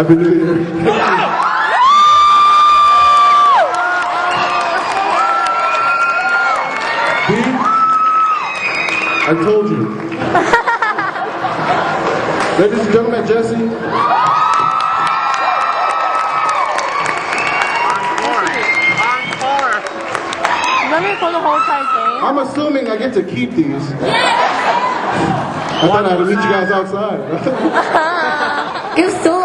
Happy New Year. I told you. Ladies and gentlemen, Jessie. Ready for the whole entire game? I'm assuming I get to keep these. I thought I had to meet you guys outside. You're so